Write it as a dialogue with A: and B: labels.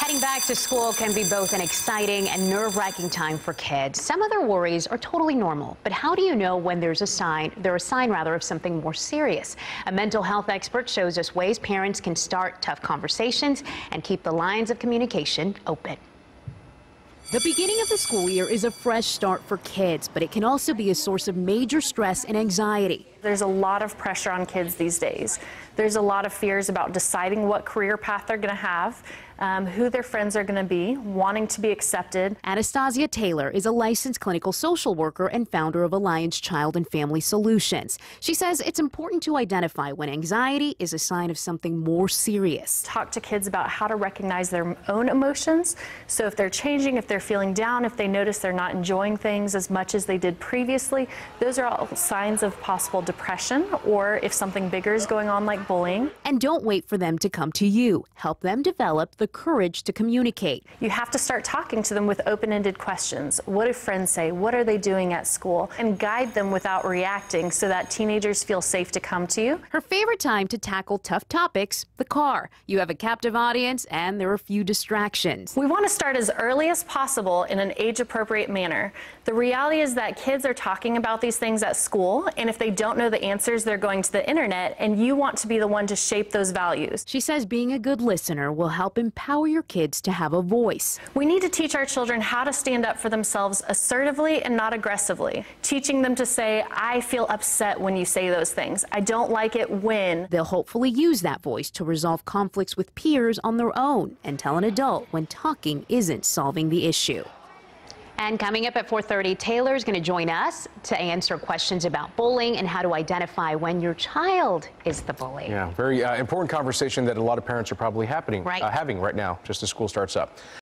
A: Heading back to school can be both an exciting and nerve-wracking time for kids. Some of their worries are totally normal, but how do you know when they're a sign of something more serious? A mental health expert shows us ways parents can start tough conversations and keep the lines of communication open.
B: The beginning of the school year is a fresh start for kids, but it can also be a source of major stress and anxiety.
C: There's a lot of pressure on kids these days. There's a lot of fears about deciding what career path they're going to have, who their friends are going to be, wanting to be accepted.
B: Anastasia Taylor is a licensed clinical social worker and founder of Alliance Child and Family Solutions. She says it's important to identify when anxiety is a sign of something more serious.
C: Talk to kids about how to recognize their own emotions. So if they're changing, if they're feeling down, if they notice they're not enjoying things as much as they did previously, those are all signs of possible depression, or if something bigger is going on like bullying.
B: And don't wait for them to come to you. Help them develop the courage to communicate.
C: You have to start talking to them with open-ended questions. What do friends say? What are they doing at school? And guide them without reacting so that teenagers feel safe to come to you.
B: Her favorite time to tackle tough topics, the car. You have a captive audience and there are few distractions.
C: We want to start as early as possible in an age-appropriate manner. The reality is that kids are talking about these things at school, and if they don't know the answers, they're going to the internet, and you want to be the one to shape those values.
B: She says being a good listener will help empower your kids to have a voice.
C: We need to teach our children how to stand up for themselves assertively and not aggressively. Teaching them to say, I feel upset when you say those things. I don't like it when.
B: They'll hopefully use that voice to resolve conflicts with peers on their own and tell an adult when talking isn't solving the issue.
A: And coming up at 4:30, Taylor's going to join us to answer questions about bullying and how to identify when your child is the bully.
D: Yeah, very important conversation that a lot of parents are probably having right now, just as school starts up.